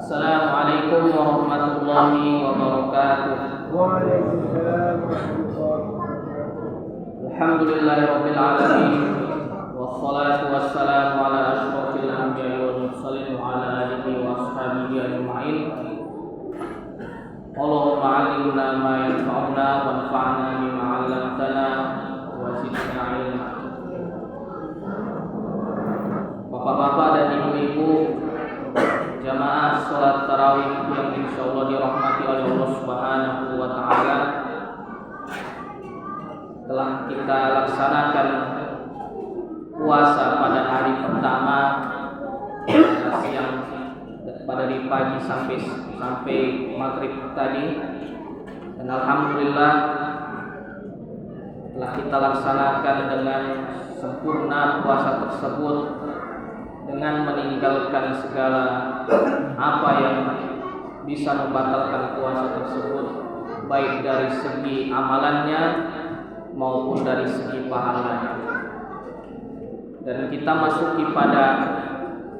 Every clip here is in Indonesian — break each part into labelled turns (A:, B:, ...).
A: Assalamualaikum warahmatullahi wabarakatuh.
B: Waalaikumsalam warahmatullahi wabarakatuh.
A: Alhamdulillahirabbil alamin wassalatu wassalamu ala asyrofil anbiya'i wal mursalin wa ala alihi wa ashabihi ajma'in. Allahumma 'allimna ma yanfa'una wanfa'na bima 'allamtana wa zidna 'ilma. Bapak-bapak dan ibu-ibu jamaah salat tarawih yang insyaallah dirahmati oleh Allah Subhanahu wa taala, telah kita laksanakan puasa pada hari pertama siang, pada dari pagi sampai maghrib tadi, dan alhamdulillah telah kita laksanakan dengan sempurna puasa tersebut, dengan meninggalkan segala apa yang bisa membatalkan puasa tersebut, baik dari segi amalannya maupun dari segi pahalanya. Dan kita masuki pada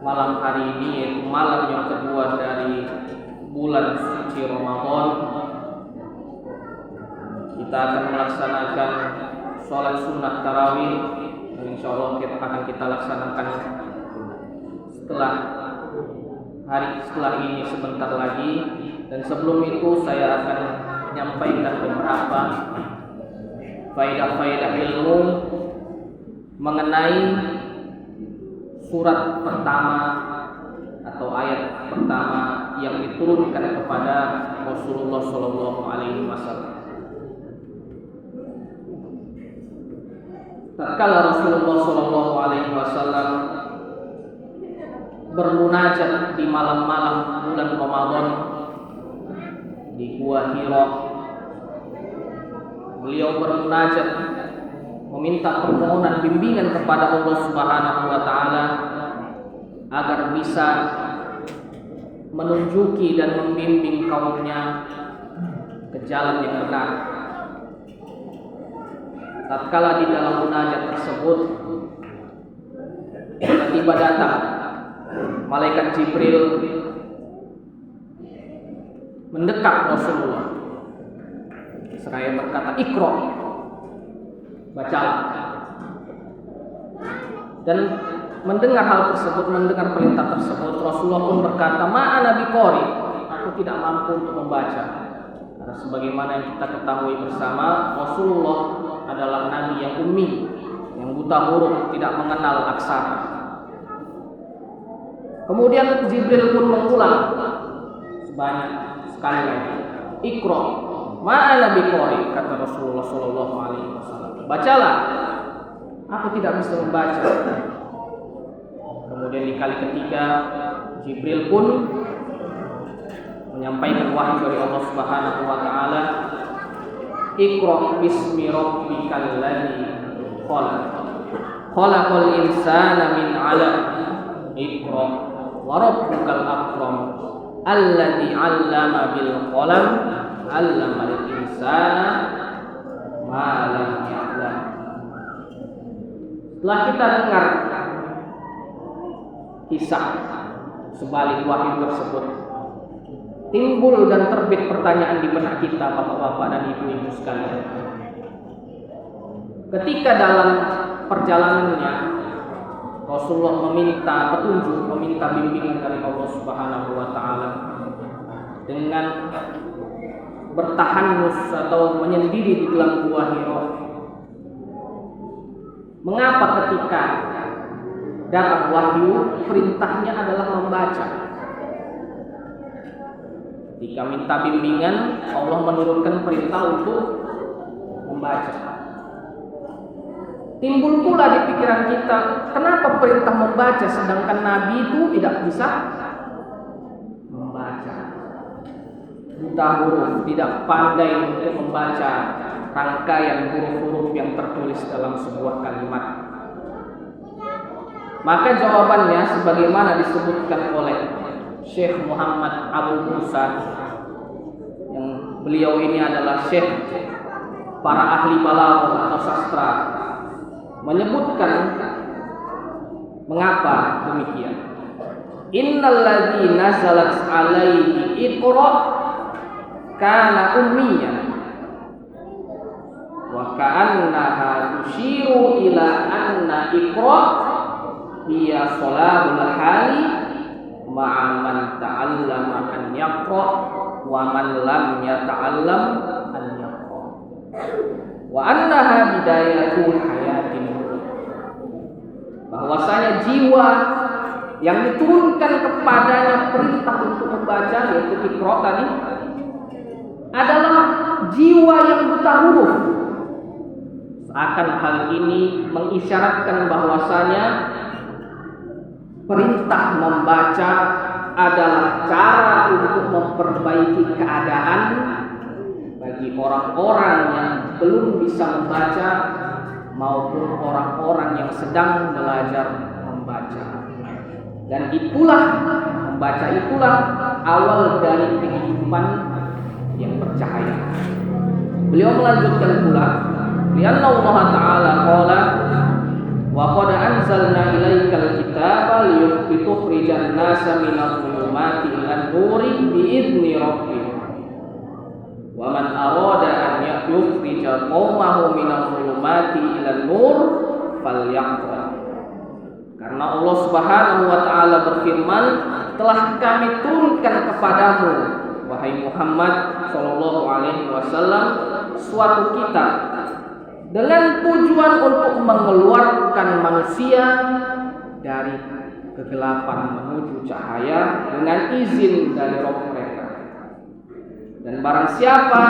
A: malam hari ini, yaitu malam yang kedua dari bulan suci Ramadan. Kita akan melaksanakan sholat sunnah tarawih yang insyaallah akan kita laksanakan setelah ini sebentar lagi. Dan sebelum itu saya akan menyampaikan beberapa faedah-faedah ilmu mengenai surat pertama atau ayat pertama yang diturunkan kepada Rasulullah Shallallahu Alaihi Wasallam. Tatkala Rasulullah Shallallahu Alaihi Wasallam bermunajat di malam-malam bulan Ramadan di Gua Hira, beliau bermunajat meminta permohonan bimbingan kepada Allah Subhanahu wa taala agar bisa menunjuki dan membimbing kaumnya ke jalan yang benar. Tatkala di dalam munajat tersebut, tiba-tiba datang malaikat Jibril mendekat Rasulullah seraya berkata, "Iqra", bacalah. Dan mendengar hal tersebut, mendengar perintah tersebut, Rasulullah pun berkata, "Ma ana biqari", aku tidak mampu untuk membaca. Karena sebagaimana yang kita ketahui bersama, Rasulullah adalah nabi yang ummi, yang buta huruf, tidak mengenal aksara. Kemudian Jibril pun mengulang sebanyak sekali lagi, "Iqra, ma ana biqari", kata Rasulullah sallallahu alaihi wasallam, "Bacalah, aku tidak bisa membaca." Kemudian di kali ketiga Jibril pun menyampaikan wahyu dari Allah Subhanahu wa taala, "Iqra bismi rabbikal ladzi khalaq, khalaqal insana min 'alaq, Iqra wa rabbukal akram, alladzi 'allama bil qalam, 'allamal insana ma lam ya'lam." Setelah kita dengar kisah sebalik wahyu tersebut, timbul dan terbit pertanyaan di benak kita, bapak-bapak dan ibu-ibu sekalian. Ketika dalam perjalanannya Rasulullah meminta petunjuk, meminta bimbingan dari Allah Subhanahu wa taala dengan bertahanus atau menyendiri di dalam Gua Hira. Mengapa ketika datang wahyu perintahnya adalah membaca? Jika minta bimbingan, Allah menurunkan perintah untuk membaca. Timbul pula di pikiran kita, kenapa perintah membaca sedangkan Nabi itu tidak bisa membaca? Buta huruf, tidak pandai untuk membaca rangkaian huruf-huruf yang tertulis dalam sebuah kalimat. Maka jawabannya sebagaimana disebutkan oleh Syekh Muhammad Abu Musa, yang beliau ini adalah syekh para ahli balaghah atau sastra, menyebutkan mengapa demikian. Innal ladzi nazalat alaihi iqra kana ummiyan wa ka'annaha tushiru ila anna iqra hiya salahul hali ma'a man ta'allama an yaqra wa man lam yata'allam an yaqra wa annaha bidayatul hayatin, bahwasanya jiwa yang diturunkan kepadanya perintah untuk membaca, yaitu Iqra tadi, adalah jiwa yang buta huruf. Seakan hal ini mengisyaratkan bahwasanya perintah membaca adalah cara untuk memperbaiki keadaan bagi orang-orang yang belum bisa membaca maupun orang-orang yang sedang belajar membaca. Dan itulah, membaca itulah awal dari kehidupan yang bercahaya. Beliau melanjutkan pula, lianna Allah Ta'ala qala wa qad anzalna ilaikal kitaba litukhrijan nasa minadh dhulumati ilan nuri bi'izni rabbihim wa man arada an yukhrija qaumahu minadh dhulumati ilan nur falyaqra. Karena Allah Subhanahu wa Ta'ala berfirman, telah kami turunkan kepadamu wahai Muhammad sallallahu alaihi wasallam suatu kitab dengan tujuan untuk mengeluarkan manusia dari kegelapan menuju cahaya dengan izin dari Rabb mereka. Dan barang siapa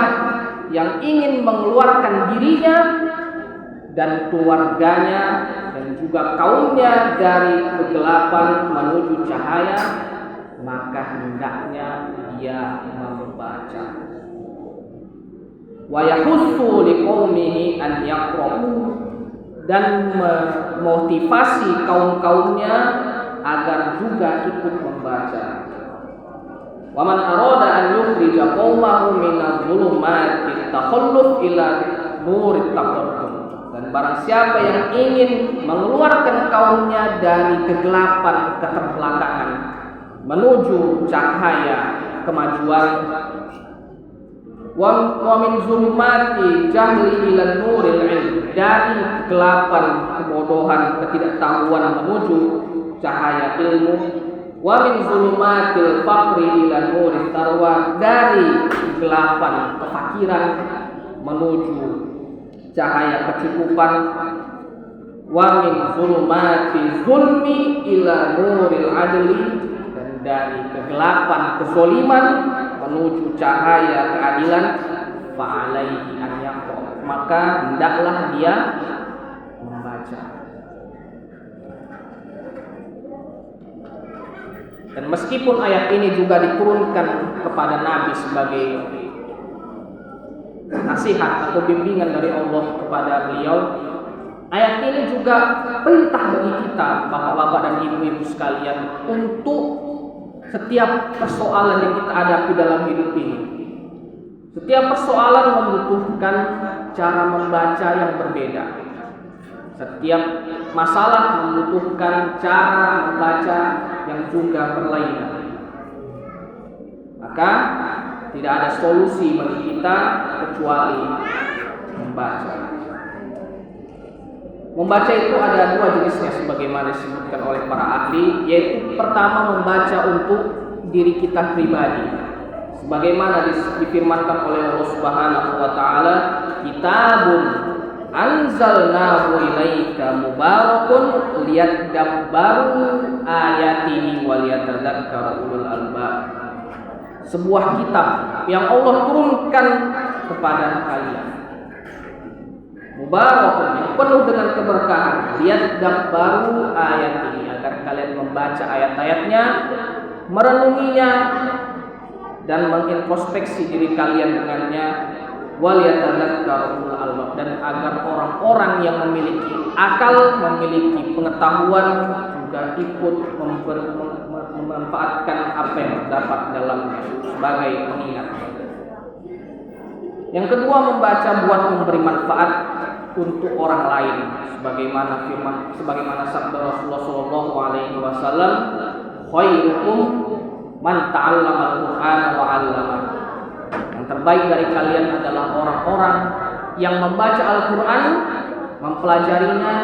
A: yang ingin mengeluarkan dirinya dan keluarganya dan juga kaumnya dari kegelapan menuju cahaya, maka hendaknya dia membaca. Wa yahussu liqaumihi an yaqra'u, dan memotivasi kaum-kaumnya agar juga ikut membaca. Wa man arada an yukhrija qaumahu minadh dhulumati takhalluf ila nurit taqaddum, dan barang siapa yang ingin mengeluarkan kaumnya dari kegelapan keterbelakangan menuju cahaya kemajuan, wa min zulumati jahli ila nuril ilm, dari kegelapan kebodohan ketidaktahuan menuju cahaya ilmu, wa min zulumatil faqri ila nuril tarwa, dari kegelapan kefakiran menuju cahaya kecukupan, wa min zulumati zulmi ila nuril adli, dan dari kegelapan kezaliman menuju cahaya keadilan, fa alaihi an yaqra, maka hendaklah dia membaca. Dan meskipun ayat ini juga diturunkan kepada Nabi sebagai nasihat atau bimbingan dari Allah kepada beliau, ayat ini juga perintah bagi kita, bapak-bapak dan ibu-ibu sekalian, untuk setiap persoalan yang kita hadapi dalam hidup ini. Setiap persoalan membutuhkan cara membaca yang berbeda. Setiap masalah membutuhkan cara membaca yang juga berlainan. Maka tidak ada solusi bagi kita kecuali membaca. Membaca itu ada dua jenisnya sebagaimana disebutkan oleh para ahli, yaitu pertama membaca untuk diri kita pribadi, sebagaimana difirmankan oleh Allah Subhanahu wa Ta'ala, kitabun anzalnahu ilaika mubarakun liyadabbaru ayatihi waliyatadzakkaru ulul albab. Sebuah kitab yang Allah turunkan kepada kalian, mubarakun, yang penuh dengan keberkahan, liyadabbaru ayatihi, agar kalian membaca ayat-ayatnya, merenunginya, dan mengintrospeksi diri kalian dengannya, waliyatadzakkaru ulul albab, dan agar orang-orang yang memiliki akal, memiliki pengetahuan juga ikut memanfaatkan apa yang terdapat dalamnya sebagai pengingat. Yang kedua, membaca buat memberi manfaat untuk orang lain, sebagaimana sabda Rasulullah SAW, khairukum man ta'allama al-Qur'ana wa 'allama. Yang terbaik dari kalian adalah orang-orang yang membaca Al-Qur'an, mempelajarinya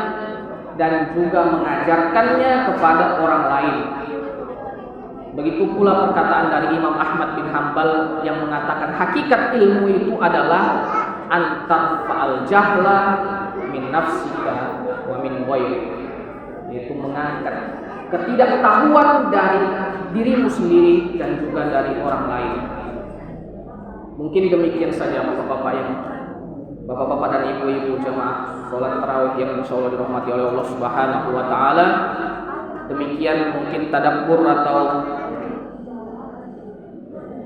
A: dan juga mengajarkannya kepada orang lain. Begitu pula perkataan dari Imam Ahmad bin Hanbal yang mengatakan hakikat ilmu itu adalah antar fa'al jahla min nafsika wa min ghairi, yaitu mengangkat ketidaktahuan dari dirimu sendiri dan juga dari orang lain. Mungkin demikian saja Bapak-bapak dan ibu-ibu jemaah salat tarawih yang insyaallah dirahmati oleh Allah Subhanahu wa taala. Demikian mungkin tadabbur atau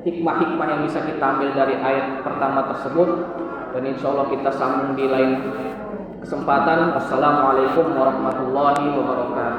A: hikmah-hikmah yang bisa kita ambil dari ayat pertama tersebut, dan insyaallah kita sambung di lain kesempatan. Wassalamualaikum warahmatullahi wabarakatuh.